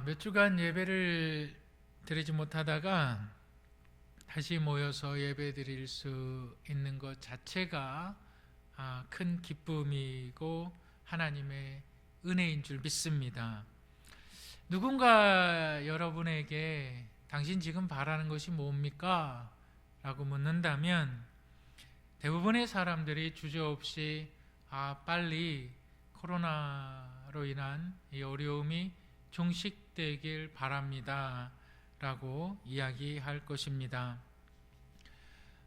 몇 주간 예배를 드리지 못하다가 다시 모여서 예배 드릴 수 있는 것 자체가 큰 기쁨이고 하나님의 은혜인 줄 믿습니다. 누군가 여러분에게 당신 지금 바라는 것이 뭡니까? 라고 묻는다면 대부분의 사람들이 주저없이 빨리 코로나로 인한 이 어려움이 종식되길 바랍니다 라고 이야기할 것입니다.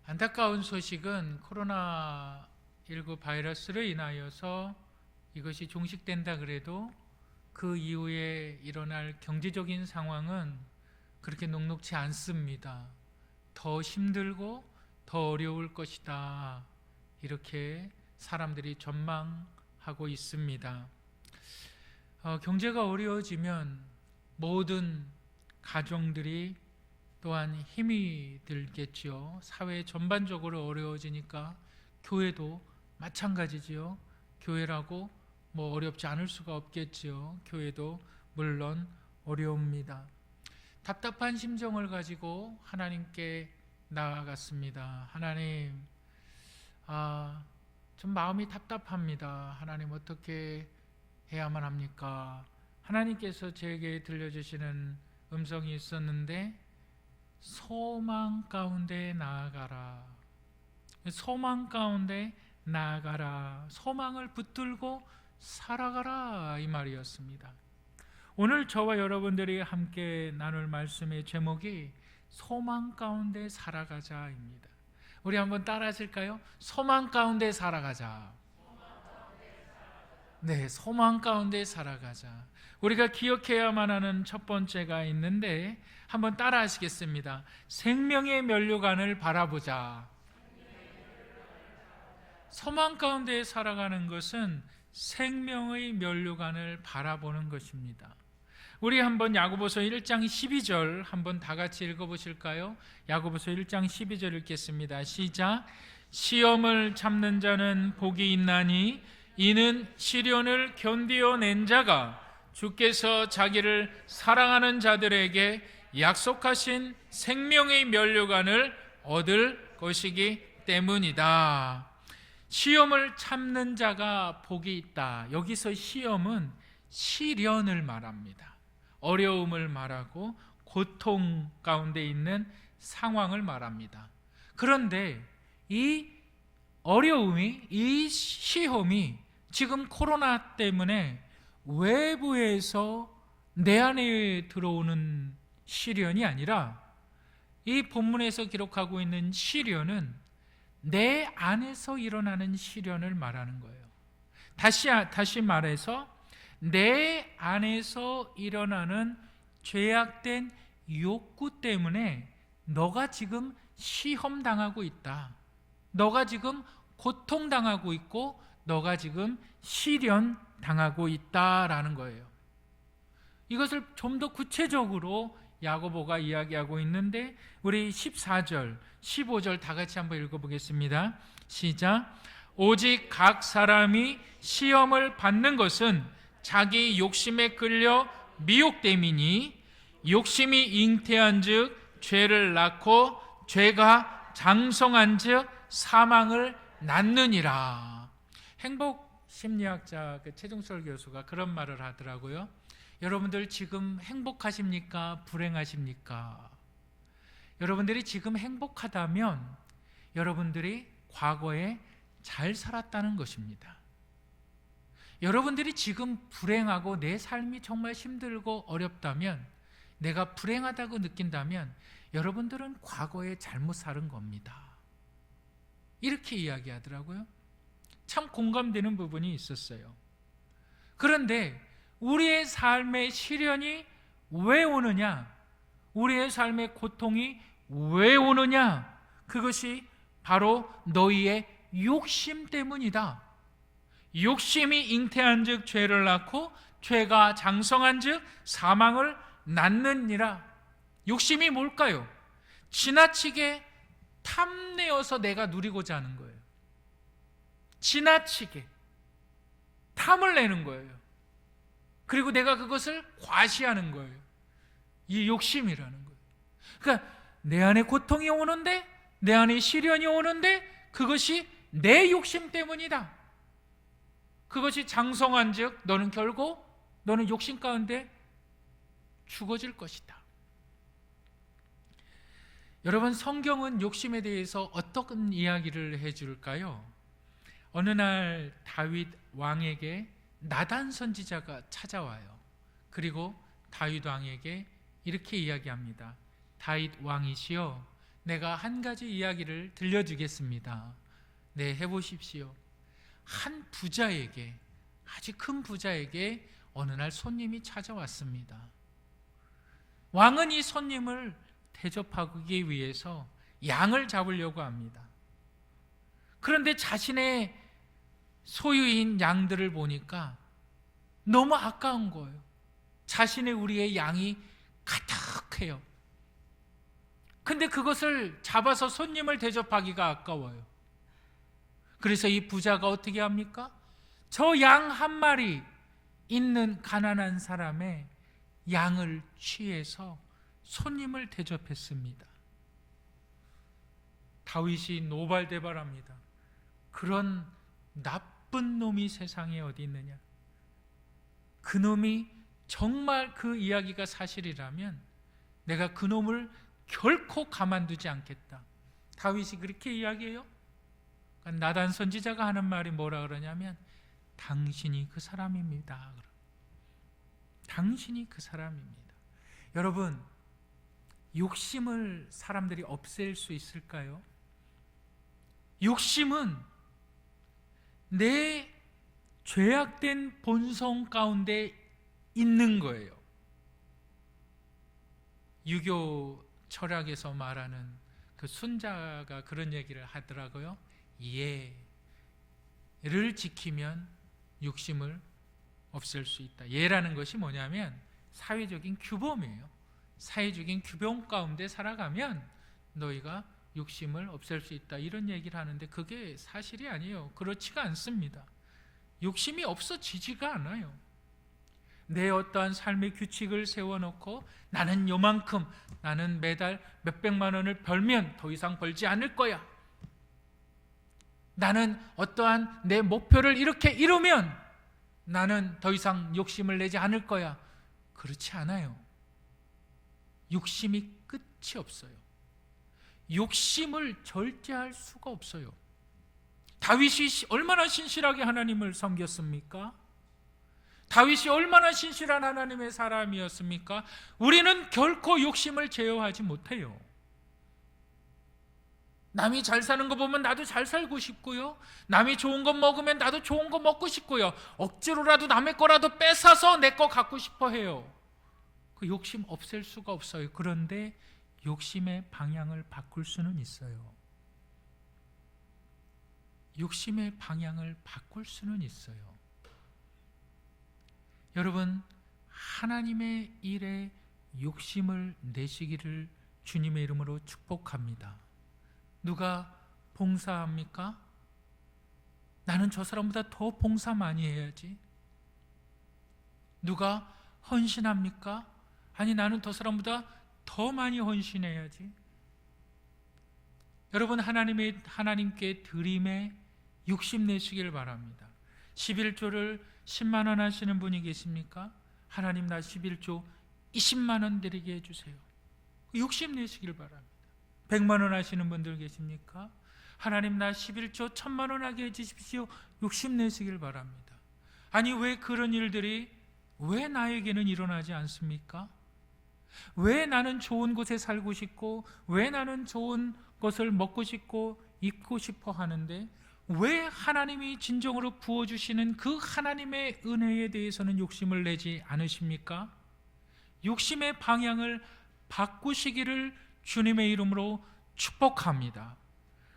안타까운 소식은 코로나19 바이러스로 인하여서 이것이 종식된다 그래도 그 이후에 일어날 경제적인 상황은 그렇게 녹록지 않습니다. 더 힘들고 더 어려울 것이다, 이렇게 사람들이 전망하고 있습니다. 경제가 어려워지면 모든 가정들이 또한 힘이 들겠지요. 사회 전반적으로 어려워지니까 교회도 마찬가지지요. 교회라고 어렵지 않을 수가 없겠지요. 교회도 물론 어려웁니다. 답답한 심정을 가지고 하나님께 나아갔습니다. 하나님, 좀 마음이 답답합니다. 하나님, 어떻게 해야만 합니까? 하나님께서 제게 들려주시는 음성이 있었는데, 소망 가운데 나아가라. 소망 가운데 나아가라. 소망을 붙들고 살아가라, 이 말이었습니다. 오늘 저와 여러분들이 함께 나눌 말씀의 제목이 소망 가운데 살아가자입니다. 우리 한번 따라 하실까요? 소망 가운데 살아가자. 네, 소망 가운데 살아가자. 우리가 기억해야만 하는 첫 번째가 있는데 한번 따라 하시겠습니다. 생명의 면류관을 바라보자. 소망 가운데 살아가는 것은 생명의 면류관을 바라보는 것입니다. 우리 한번 야고보서 1장 12절 한번 다 같이 읽어보실까요? 야고보서 1장 12절 읽겠습니다. 시작. 시험을 참는 자는 복이 있나니 이는 시련을 견디어낸 자가 주께서 자기를 사랑하는 자들에게 약속하신 생명의 면류관을 얻을 것이기 때문이다. 시험을 참는 자가 복이 있다. 여기서 시험은 시련을 말합니다. 어려움을 말하고 고통 가운데 있는 상황을 말합니다. 그런데 이 어려움이, 이 시험이 지금 코로나 때문에 외부에서 내 안에 들어오는 시련이 아니라 이 본문에서 기록하고 있는 시련은 내 안에서 일어나는 시련을 말하는 거예요. 다시 말해서 내 안에서 일어나는 죄악된 욕구 때문에 너가 지금 시험당하고 있다. 너가 지금 고통당하고 있고 너가 지금 시련당하고 있다라는 거예요. 이것을 좀 더 구체적으로 야고보가 이야기하고 있는데 우리 14절, 15절 다 같이 한번 읽어보겠습니다. 시작. 오직 각 사람이 시험을 받는 것은 자기 욕심에 끌려 미혹됨이니 욕심이 잉태한 즉 죄를 낳고 죄가 장성한 즉 사망을 낳느니라. 행복 심리학자 최종설 교수가 그런 말을 하더라고요. 여러분들 지금 행복하십니까? 불행하십니까? 여러분들이 지금 행복하다면 여러분들이 과거에 잘 살았다는 것입니다. 여러분들이 지금 불행하고 내 삶이 정말 힘들고 어렵다면, 내가 불행하다고 느낀다면 여러분들은 과거에 잘못 살은 겁니다. 이렇게 이야기하더라고요. 참 공감되는 부분이 있었어요. 그런데 우리의 삶의 시련이 왜 오느냐? 우리의 삶의 고통이 왜 오느냐? 그것이 바로 너희의 욕심 때문이다. 욕심이 잉태한 즉 죄를 낳고 죄가 장성한 즉 사망을 낳느니라. 욕심이 뭘까요? 지나치게 탐내어서 내가 누리고자 하는 거예요. 지나치게 탐을 내는 거예요. 그리고 내가 그것을 과시하는 거예요. 이 욕심이라는 거예요. 그러니까 내 안에 고통이 오는데, 내 안에 시련이 오는데 그것이 내 욕심 때문이다. 그것이 장성한즉 너는 결국 너는 욕심 가운데 죽어질 것이다. 여러분, 성경은 욕심에 대해서 어떤 이야기를 해줄까요? 어느 날 다윗 왕에게 나단 선지자가 찾아와요. 그리고 다윗 왕에게 이렇게 이야기합니다. 다윗 왕이시여, 내가 한 가지 이야기를 들려주겠습니다. 네, 해보십시오. 한 부자에게, 아주 큰 부자에게 어느 날 손님이 찾아왔습니다. 왕은 이 손님을 대접하기 위해서 양을 잡으려고 합니다. 그런데 자신의 소유인 양들을 보니까 너무 아까운 거예요. 자신의 우리의 양이 가득해요. 근데 그것을 잡아서 손님을 대접하기가 아까워요. 그래서 이 부자가 어떻게 합니까? 저 양 한 마리 있는 가난한 사람의 양을 취해서 손님을 대접했습니다. 다윗이 노발대발합니다. 그런 나쁜 놈이 세상에 어디 있느냐? 그 놈이 정말 그 이야기가 사실이라면 내가 그 놈을 결코 가만두지 않겠다. 다윗이 그렇게 이야기해요. 나단 선지자가 하는 말이 뭐라 그러냐면 당신이 그 사람입니다. 당신이 그 사람입니다. 여러분, 욕심을 사람들이 없앨 수 있을까요? 욕심은 내 죄악된 본성 가운데 있는 거예요. 유교 철학에서 말하는 그 순자가 그런 얘기를 하더라고요. 예를 지키면 욕심을 없앨 수 있다. 예라는 것이 뭐냐면 사회적인 규범이에요. 사회적인 규범 가운데 살아가면 너희가 욕심을 없앨 수 있다. 이런 얘기를 하는데 그게 사실이 아니에요. 그렇지가 않습니다. 욕심이 없어지지가 않아요. 내 어떠한 삶의 규칙을 세워놓고 나는 요만큼, 나는 매달 몇백만 원을 벌면 더 이상 벌지 않을 거야. 나는 어떠한 내 목표를 이렇게 이루면 나는 더 이상 욕심을 내지 않을 거야. 그렇지 않아요. 욕심이 끝이 없어요. 욕심을 절제할 수가 없어요. 다윗이 얼마나 신실하게 하나님을 섬겼습니까? 다윗이 얼마나 신실한 하나님의 사람이었습니까? 우리는 결코 욕심을 제어하지 못해요. 남이 잘 사는 거 보면 나도 잘 살고 싶고요. 남이 좋은 거 먹으면 나도 좋은 거 먹고 싶고요. 억지로라도 남의 거라도 뺏어서 내 거 갖고 싶어 해요. 그 욕심 없앨 수가 없어요. 그런데 욕심의 방향을 바꿀 수는 있어요. 욕심의 방향을 바꿀 수는 있어요. 여러분, 하나님의 일에 욕심을 내시기를 주님의 이름으로 축복합니다. 누가 봉사합니까? 나는 저 사람보다 더 봉사 많이 해야지. 누가 헌신합니까? 아니, 나는 저 사람보다 더 많이 헌신해야지. 여러분, 하나님께 드림에 욕심내시길 바랍니다. 11조를 10만 원 하시는 분이 계십니까? 하나님, 나 11조 20만 원 드리게 해주세요. 욕심내시길 바랍니다. 100만 원 하시는 분들 계십니까? 하나님, 나 11조 1000만 원 하게 해주십시오. 욕심내시길 바랍니다. 아니, 왜 그런 일들이 왜 나에게는 일어나지 않습니까? 왜 나는 좋은 곳에 살고 싶고, 왜 나는 좋은 것을 먹고 싶고 입고 싶어 하는데 왜 하나님이 진정으로 부어주시는 그 하나님의 은혜에 대해서는 욕심을 내지 않으십니까? 욕심의 방향을 바꾸시기를 주님의 이름으로 축복합니다.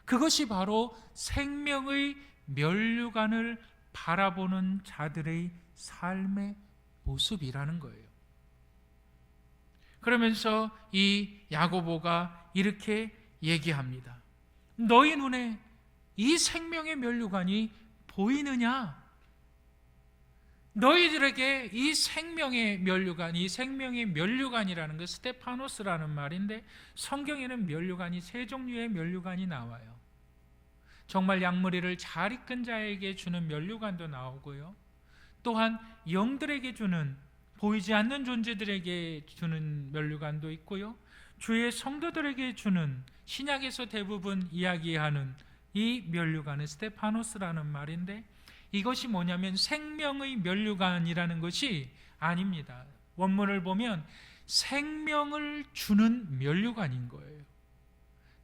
그것이 바로 생명의 면류관을 바라보는 자들의 삶의 모습이라는 거예요. 그러면서 이 야고보가 이렇게 얘기합니다. 너희 눈에 이 생명의 면류관이 보이느냐? 너희들에게 이 생명의 면류관, 이 생명의 면류관이라는 것, 스테파노스라는 말인데 성경에는 면류관이 세 종류의 면류관이 나와요. 정말 양머리를 잘 이끈 자에게 주는 면류관도 나오고요, 또한 영들에게 주는, 보이지 않는 존재들에게 주는 면류관도 있고요, 주의 성도들에게 주는, 신약에서 대부분 이야기하는 이 면류관은 스테파노스라는 말인데, 이것이 뭐냐면 생명의 면류관이라는 것이 아닙니다. 원문을 보면 생명을 주는 면류관인 거예요.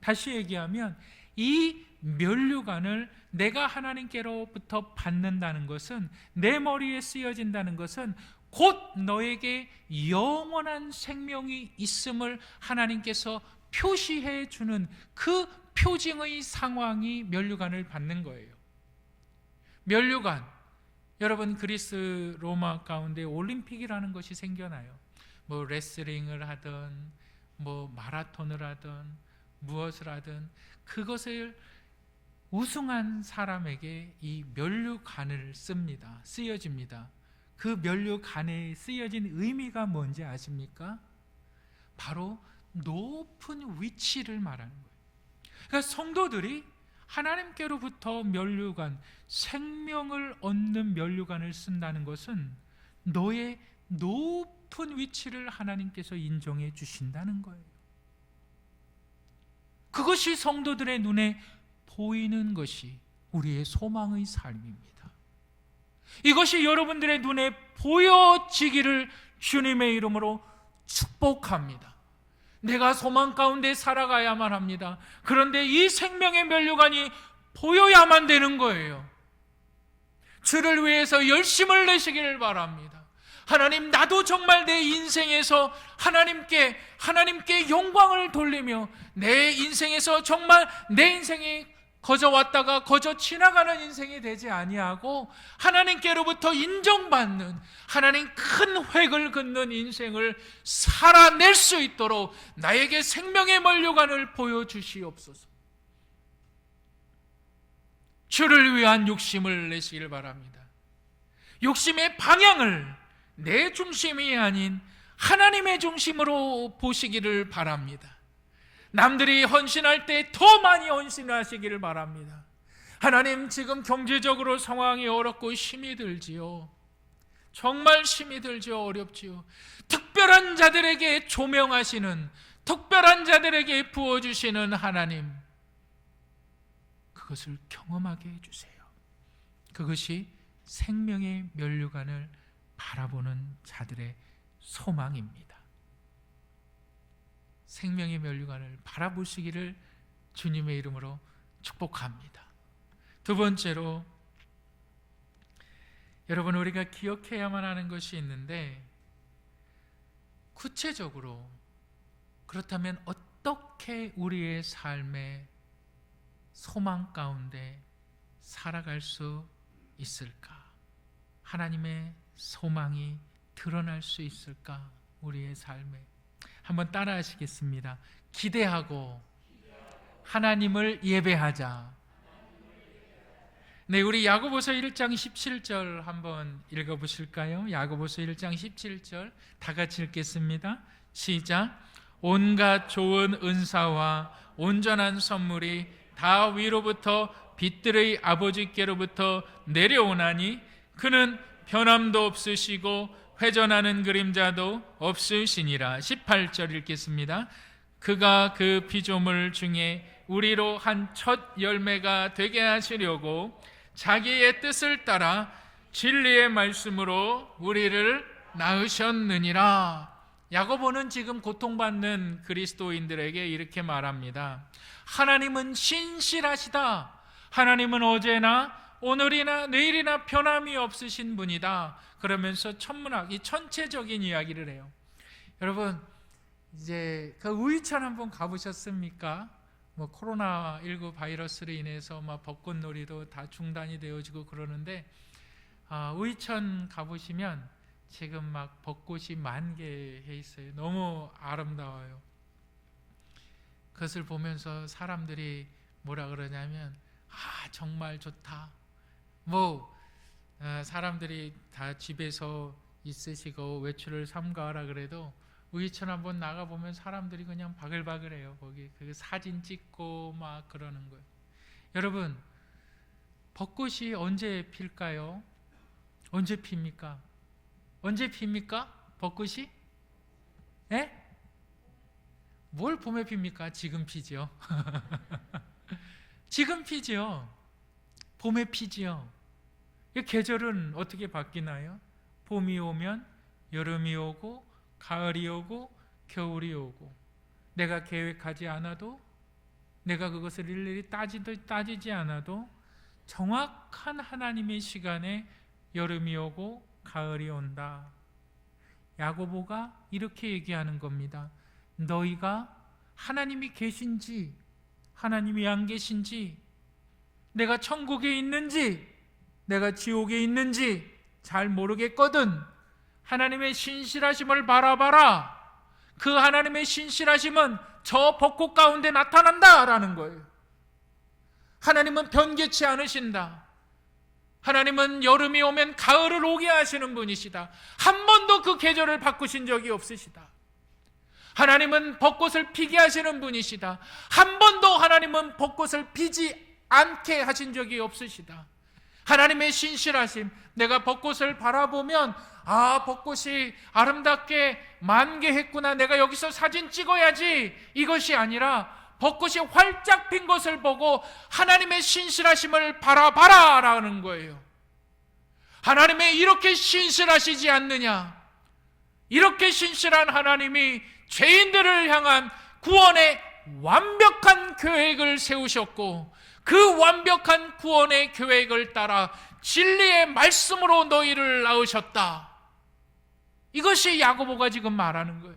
다시 얘기하면 이 면류관을 내가 하나님께로부터 받는다는 것은, 내 머리에 쓰여진다는 것은 곧 너에게 영원한 생명이 있음을 하나님께서 표시해 주는 그 표징의 상황이 면류관을 받는 거예요. 면류관, 여러분 그리스 로마 가운데 올림픽이라는 것이 생겨나요. 뭐 레슬링을 하든 뭐 마라톤을 하든 무엇을 하든 그것을 우승한 사람에게 이 면류관을 씁니다. 쓰여집니다. 그 면류관에 쓰여진 의미가 뭔지 아십니까? 바로 높은 위치를 말하는 거예요. 그러니까 성도들이 하나님께로부터 면류관, 생명을 얻는 면류관을 쓴다는 것은 너의 높은 위치를 하나님께서 인정해 주신다는 거예요. 그것이 성도들의 눈에 보이는 것이 우리의 소망의 삶입니다. 이것이 여러분들의 눈에 보여지기를 주님의 이름으로 축복합니다. 내가 소망 가운데 살아가야만 합니다. 그런데 이 생명의 면류관이 보여야만 되는 거예요. 주를 위해서 열심을 내시기를 바랍니다. 하나님, 나도 정말 내 인생에서 하나님께 영광을 돌리며 내 인생에서 정말 내 인생이 거저 왔다가 거저 지나가는 인생이 되지 아니하고 하나님께로부터 인정받는, 하나님 큰 획을 긋는 인생을 살아낼 수 있도록 나에게 생명의 면류관을 보여주시옵소서. 주를 위한 욕심을 내시길 바랍니다. 욕심의 방향을 내 중심이 아닌 하나님의 중심으로 보시기를 바랍니다. 남들이 헌신할 때 더 많이 헌신하시기를 바랍니다. 하나님, 지금 경제적으로 상황이 어렵고 힘이 들지요. 정말 힘이 들지요. 어렵지요. 특별한 자들에게 조명하시는, 특별한 자들에게 부어주시는 하나님, 그것을 경험하게 해주세요. 그것이 생명의 면류관을 바라보는 자들의 소망입니다. 생명의 면류관을 바라보시기를 주님의 이름으로 축복합니다. 두 번째로, 여러분, 우리가 기억해야만 하는 것이 있는데, 구체적으로 그렇다면 어떻게 우리의 삶의 소망 가운데 살아갈 수 있을까? 하나님의 소망이 드러날 수 있을까? 우리의 삶에. 한번 따라 하시겠습니다. 기대하고 하나님을 예배하자. 네, 우리 야고보서 1장 17절 한번 읽어보실까요? 야고보서 1장 17절 다 같이 읽겠습니다. 시작. 온갖 좋은 은사와 온전한 선물이 다 위로부터 빛들의 아버지께로부터 내려오나니 그는 변함도 없으시고 회전하는 그림자도 없으시니라. 18절 읽겠습니다. 그가 그 피조물 중에 우리로 한 첫 열매가 되게 하시려고 자기의 뜻을 따라 진리의 말씀으로 우리를 낳으셨느니라. 야고보는 지금 고통받는 그리스도인들에게 이렇게 말합니다. 하나님은 신실하시다. 하나님은 어제나 오늘이나 내일이나 변함이 없으신 분이다. 그러면서 천문학, 이 천체적인 이야기를 해요. 여러분, 이제 그 우이천 한번 가보셨습니까? 뭐 코로나19 바이러스로 인해서 막 벚꽃놀이도 다 중단이 되어지고 그러는데, 우이천 가보시면 지금 막 벚꽃이 만개해 있어요. 너무 아름다워요. 그것을 보면서 사람들이 뭐라 그러냐면, 정말 좋다. 뭐 사람들이 다 집에서 있으시고 외출을 삼가하라 그래도 우리처럼 한번 나가보면 사람들이 그냥 바글바글해요. 거기 그 사진 찍고 막 그러는 거예요. 여러분, 벚꽃이 언제 필까요? 언제 핍니까? 언제 핍니까? 벚꽃이? 예? 뭘 봄에 핍니까? 지금 피죠. 지금 피죠. 봄에 피지요. 이 계절은 어떻게 바뀌나요? 봄이 오면 여름이 오고 가을이 오고 겨울이 오고, 내가 계획하지 않아도, 내가 그것을 일일이 따지지 않아도 정확한 하나님의 시간에 여름이 오고 가을이 온다. 야고보가 이렇게 얘기하는 겁니다. 너희가 하나님이 계신지, 하나님이 안 계신지, 내가 천국에 있는지, 내가 지옥에 있는지 잘 모르겠거든. 하나님의 신실하심을 바라봐라. 그 하나님의 신실하심은 저 벚꽃 가운데 나타난다라는 거예요. 하나님은 변개치 않으신다. 하나님은 여름이 오면 가을을 오게 하시는 분이시다. 한 번도 그 계절을 바꾸신 적이 없으시다. 하나님은 벚꽃을 피게 하시는 분이시다. 한 번도 하나님은 벚꽃을 피지 않게 하신 적이 없으시다. 하나님의 신실하심, 내가 벚꽃을 바라보면 벚꽃이 아름답게 만개했구나, 내가 여기서 사진 찍어야지, 이것이 아니라 벚꽃이 활짝 핀 것을 보고 하나님의 신실하심을 바라봐라 라는 거예요. 하나님의 이렇게 신실하시지 않느냐, 이렇게 신실한 하나님이 죄인들을 향한 구원의 완벽한 계획을 세우셨고, 그 완벽한 구원의 계획을 따라 진리의 말씀으로 너희를 낳으셨다. 이것이 야고보가 지금 말하는 거예요.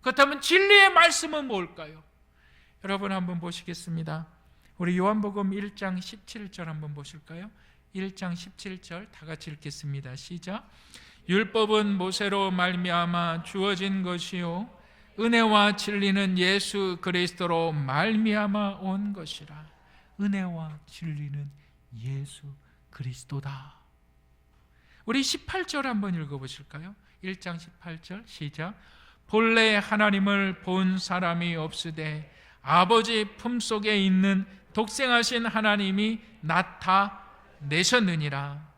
그렇다면 진리의 말씀은 뭘까요? 여러분 한번 보시겠습니다. 우리 요한복음 1장 17절 한번 보실까요? 1장 17절 다 같이 읽겠습니다. 시작. 율법은 모세로 말미암아 주어진 것이요 은혜와 진리는 예수 그리스도로 말미암아 온 것이라. 은혜와 진리는 예수 그리스도다. 우리 18절 한번 읽어보실까요? 1장 18절 시작. 본래 하나님을 본 사람이 없으되 아버지 품속에 있는 독생하신 하나님이 나타내셨느니라.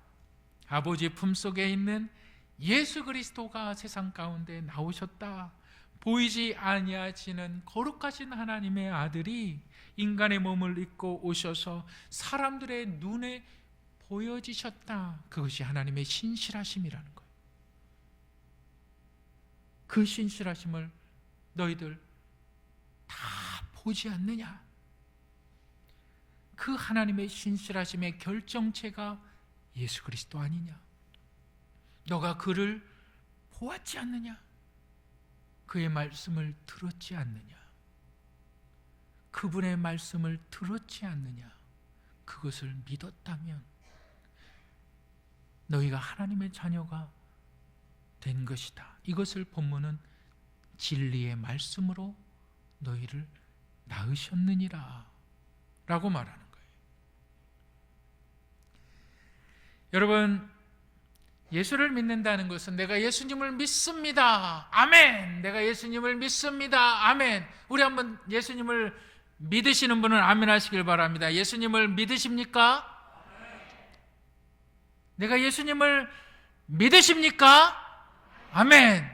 아버지 품속에 있는 예수 그리스도가 세상 가운데 나오셨다. 보이지 아니하시는 거룩하신 하나님의 아들이 인간의 몸을 입고 오셔서 사람들의 눈에 보여지셨다. 그것이 하나님의 신실하심이라는 거예요. 그 신실하심을 너희들 다 보지 않느냐? 그 하나님의 신실하심의 결정체가 예수 그리스도 아니냐? 너가 그를 보았지 않느냐? 그의 말씀을 들었지 않느냐? 그분의 말씀을 들었지 않느냐? 그것을 믿었다면 너희가 하나님의 자녀가 된 것이다. 이것을 본문은 진리의 말씀으로 너희를 낳으셨느니라 라고 말하는 거예요. 여러분, 예수를 믿는다는 것은 내가 예수님을 믿습니다. 아멘. 내가 예수님을 믿습니다. 아멘. 우리 한번 예수님을 믿으시는 분은 아멘 하시길 바랍니다. 예수님을 믿으십니까? 내가 예수님을 믿으십니까? 아멘.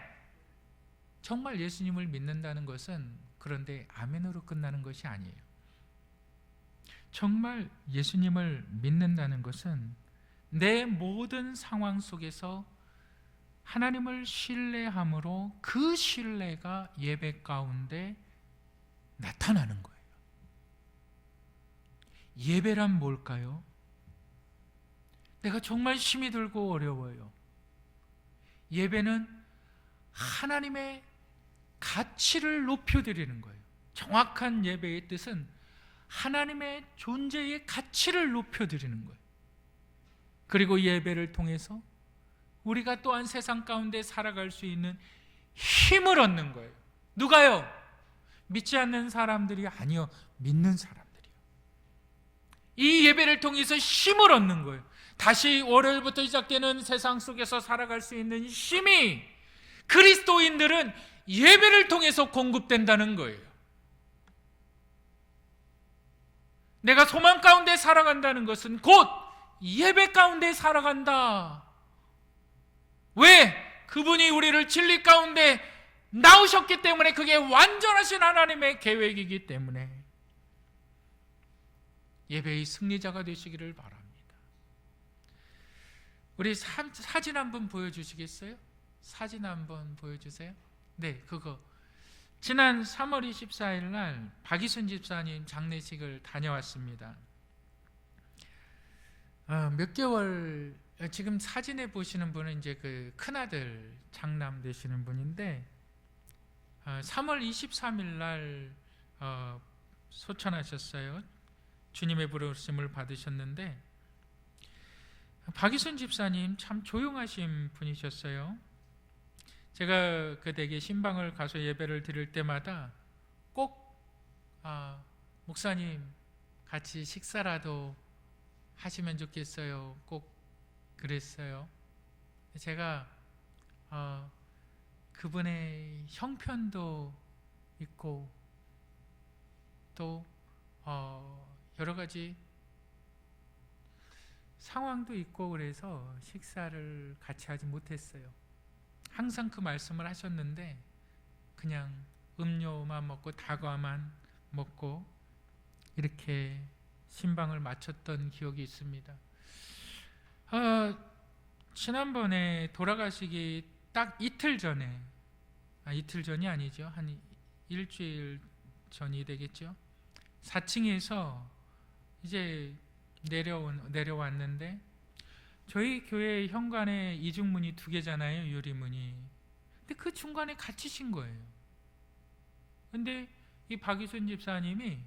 정말 예수님을 믿는다는 것은 그런데 아멘으로 끝나는 것이 아니에요. 정말 예수님을 믿는다는 것은 내 모든 상황 속에서 하나님을 신뢰함으로 그 신뢰가 예배 가운데 나타나는 거예요. 예배란 뭘까요? 내가 정말 힘이 들고 어려워요. 예배는 하나님의 가치를 높여드리는 거예요. 정확한 예배의 뜻은 하나님의 존재의 가치를 높여드리는 거예요. 그리고 예배를 통해서 우리가 또한 세상 가운데 살아갈 수 있는 힘을 얻는 거예요. 누가요? 믿지 않는 사람들이 아니요, 믿는 사람들이요. 이 예배를 통해서 힘을 얻는 거예요. 다시 월요일부터 시작되는 세상 속에서 살아갈 수 있는 힘이 그리스도인들은 예배를 통해서 공급된다는 거예요. 내가 소망 가운데 살아간다는 것은 곧 예배 가운데 살아간다. 왜? 그분이 우리를 진리 가운데 나오셨기 때문에, 그게 완전하신 하나님의 계획이기 때문에 예배의 승리자가 되시기를 바랍니다. 우리 사진 한번 보여주시겠어요? 사진 한번 보여주세요. 네, 그거 지난 3월 24일 날 박이순 집사님 장례식을 다녀왔습니다. 몇 개월, 지금 사진에 보시는 분은 이제 그 큰아들 장남 되시는 분인데, 3월 23일 날 소천하셨어요. 주님의 부르심을 받으셨는데, 박이순 집사님 참 조용하신 분이셨어요. 제가 그 댁에 신방을 가서 예배를 드릴 때마다 꼭 목사님 같이 식사라도 하시면 좋겠어요. 꼭 그랬어요. 제가 그분의 형편도 있고 또 여러 가지 상황도 있고 그래서 식사를 같이 하지 못했어요. 항상 그 말씀을 하셨는데 그냥 음료만 먹고 다과만 먹고 이렇게 신방을 마쳤던 기억이 있습니다. 지난번에 돌아가시기 딱 이틀 전에, 이틀 전이 아니죠, 한 일주일 전이 되겠죠. 4층에서 이제 내려왔는데, 저희 교회 현관에 이중문이 2개잖아요, 유리문이. 근데 그 중간에 갇히신 거예요. 근데 이 박이순 집사님이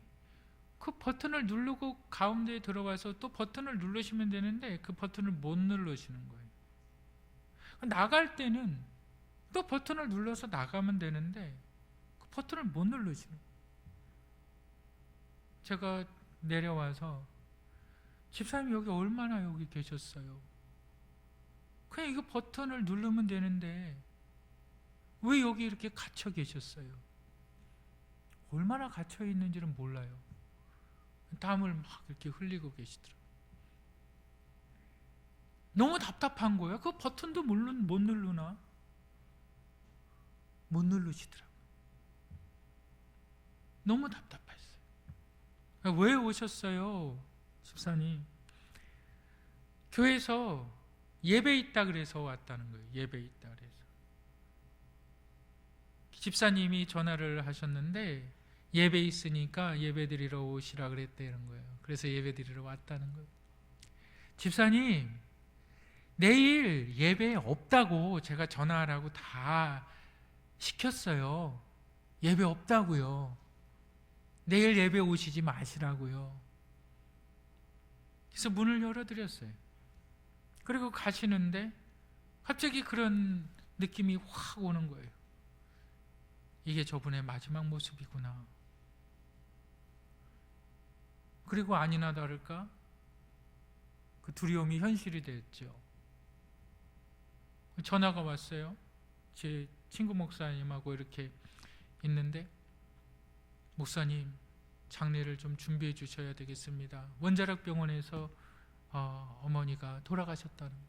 그 버튼을 누르고 가운데에 들어와서 또 버튼을 누르시면 되는데 그 버튼을 못 누르시는 거예요. 나갈 때는 또 버튼을 눌러서 나가면 되는데 그 버튼을 못 누르시는 거예요. 제가 내려와서 집사님 여기 얼마나 여기 계셨어요? 그냥 이거 버튼을 누르면 되는데 왜 여기 이렇게 갇혀 계셨어요? 얼마나 갇혀 있는지는 몰라요. 땀을 막 이렇게 흘리고 계시더라고요. 너무 답답한 거예요. 그 버튼도 못 누르나? 못 누르시더라고요. 너무 답답했어요. 왜 오셨어요, 집사님? 교회에서 예배 있다 그래서 왔다는 거예요. 예배 있다 그래서. 집사님이 전화를 하셨는데 예배 있으니까 예배 드리러 오시라 그랬다는 거예요. 그래서 예배 드리러 왔다는 거예요. 집사님, 내일 예배 없다고 제가 전화하라고 다 시켰어요. 예배 없다고요. 내일 예배 오시지 마시라고요. 그래서 문을 열어드렸어요. 그리고 가시는데 갑자기 그런 느낌이 확 오는 거예요. 이게 저분의 마지막 모습이구나. 그리고 아니나 다를까 그 두려움이 현실이 됐죠. 전화가 왔어요. 제 친구 목사님하고 이렇게 있는데, 목사님 장례를 좀 준비해 주셔야 되겠습니다. 원자력 병원에서 어머니가 돌아가셨다는 거예요.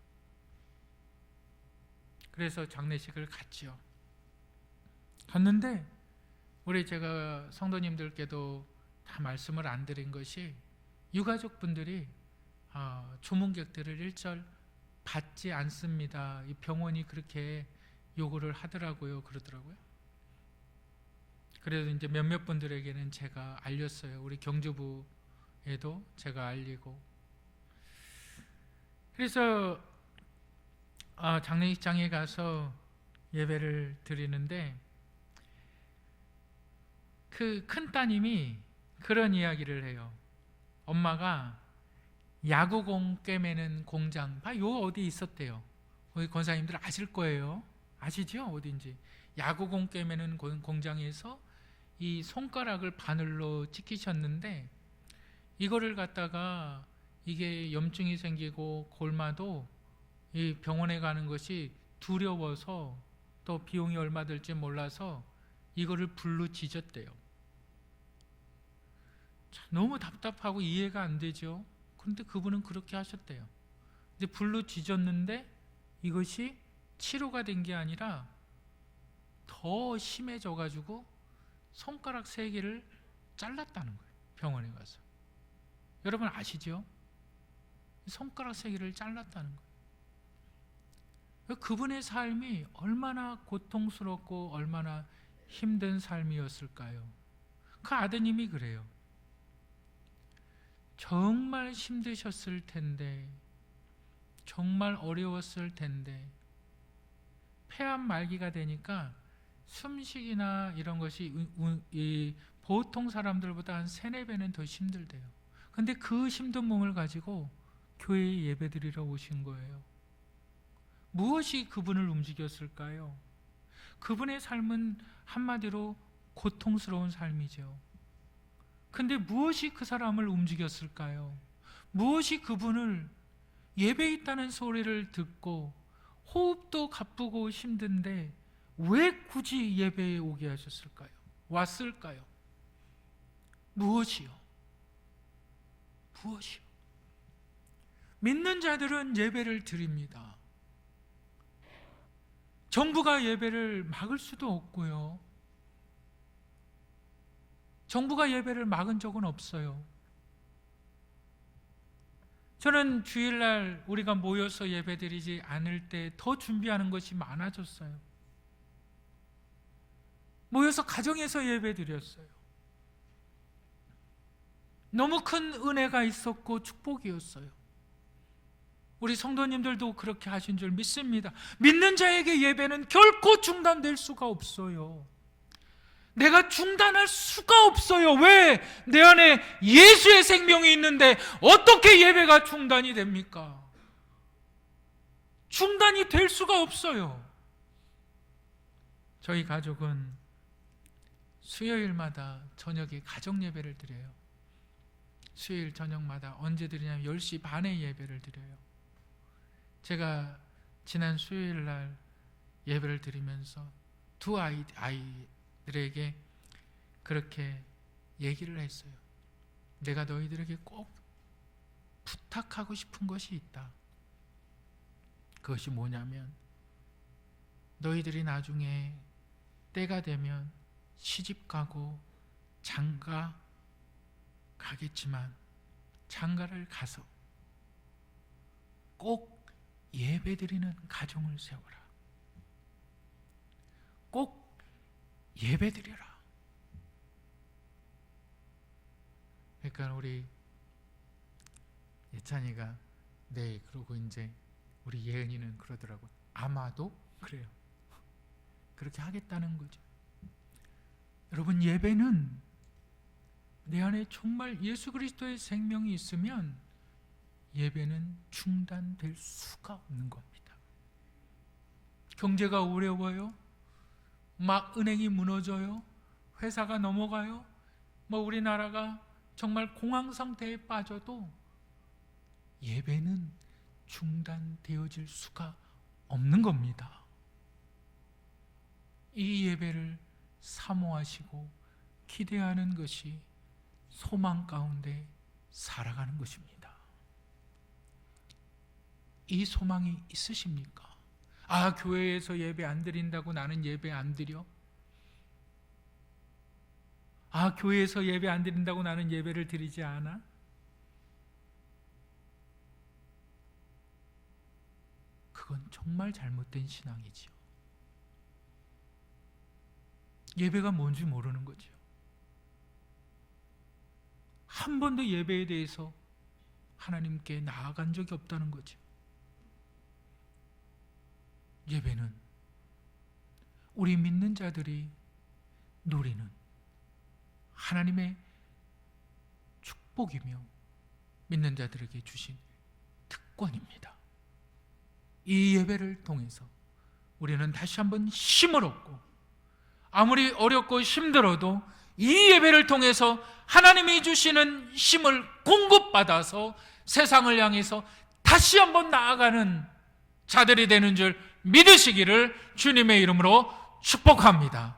그래서 장례식을 갔죠. 갔는데 우리 제가 성도님들께도 다 말씀을 안 드린 것이, 유가족분들이 조문객들을 일절 받지 않습니다. 이 병원이 그렇게 요구를 하더라고요. 그러더라고요. 그래서 이제 몇몇 분들에게는 제가 알렸어요. 우리 경주부에도 제가 알리고. 그래서 장례식장에 가서 예배를 드리는데, 그 큰 따님이 그런 이야기를 해요. 엄마가 야구공 꿰매는 공장, 요 어디 있었대요. 거기 권사님들 아실 거예요. 아시죠? 어딘지. 야구공 꿰매는 공장에서 이 손가락을 바늘로 찍히셨는데, 이거를 갖다가 이게 염증이 생기고 골마도 이 병원에 가는 것이 두려워서 또 비용이 얼마 들지 몰라서 이거를 불로 지졌대요. 너무 답답하고 이해가 안 되죠. 그런데 그분은 그렇게 하셨대요. 근데 불로 지졌는데 이것이 치료가 된 게 아니라 더 심해져 가지고 손가락 3개를 잘랐다는 거예요. 병원에 가서. 여러분 아시죠? 손가락 3개를 잘랐다는 거예요. 그분의 삶이 얼마나 고통스럽고 얼마나 힘든 삶이었을까요? 그 아드님이 그래요. 정말 힘드셨을 텐데, 정말 어려웠을 텐데, 폐암 말기가 되니까 숨쉬기나 이런 것이 보통 사람들보다 한 3-4배는 더 힘들대요. 근데 그 힘든 몸을 가지고 교회에 예배드리러 오신 거예요. 무엇이 그분을 움직였을까요? 그분의 삶은 한마디로 고통스러운 삶이죠. 근데 무엇이 그 사람을 움직였을까요? 무엇이 그분을 예배에 있다는 소리를 듣고 호흡도 가쁘고 힘든데 왜 굳이 예배에 오게 하셨을까요? 왔을까요? 무엇이요? 무엇이요? 믿는 자들은 예배를 드립니다. 정부가 예배를 막을 수도 없고요. 정부가 예배를 막은 적은 없어요. 저는 주일날 우리가 모여서 예배드리지 않을 때 더 준비하는 것이 많아졌어요. 모여서 가정에서 예배드렸어요. 너무 큰 은혜가 있었고 축복이었어요. 우리 성도님들도 그렇게 하신 줄 믿습니다. 믿는 자에게 예배는 결코 중단될 수가 없어요. 내가 중단할 수가 없어요. 왜? 내 안에 예수의 생명이 있는데 어떻게 예배가 중단이 됩니까? 중단이 될 수가 없어요. 저희 가족은 수요일마다 저녁에 가정 예배를 드려요. 수요일 저녁마다 언제 드리냐면 10시 반에 예배를 드려요. 제가 지난 수요일 날 예배를 드리면서 두 아이들에게 그렇게 얘기를 했어요. 내가 너희들에게 꼭 부탁하고 싶은 것이 있다. 그것이 뭐냐면 너희들이 나중에 때가 되면 시집 가고 장가 가겠지만 장가를 가서 꼭 예배드리는 가정을 세워라. 꼭 예배드려라. 그러니까 우리 예찬이가 네 그러고 이제 우리 예은이는 그러더라고. 아마도 그래요. 그렇게 하겠다는 거죠. 여러분 예배는 내 안에 정말 예수 그리스도의 생명이 있으면 예배는 중단될 수가 없는 겁니다. 경제가 어려워요. 막 은행이 무너져요. 회사가 넘어가요. 뭐 우리나라가 정말 공황 상태에 빠져도 예배는 중단되어질 수가 없는 겁니다. 이 예배를 사모하시고 기대하는 것이 소망 가운데 살아가는 것입니다. 이 소망이 있으십니까? 아, 교회에서 예배 안 드린다고 나는 예배 안 드려? 아, 교회에서 예배 안 드린다고 나는 예배를 드리지 않아? 그건 정말 잘못된 신앙이지요. 예배가 뭔지 모르는 거죠. 한 번도 예배에 대해서 하나님께 나아간 적이 없다는 거죠. 예배는 우리 믿는 자들이 누리는 하나님의 축복이며 믿는 자들에게 주신 특권입니다. 이 예배를 통해서 우리는 다시 한번 힘을 얻고 아무리 어렵고 힘들어도 이 예배를 통해서 하나님이 주시는 힘을 공급받아서 세상을 향해서 다시 한번 나아가는 자들이 되는 줄 믿으시기를 주님의 이름으로 축복합니다.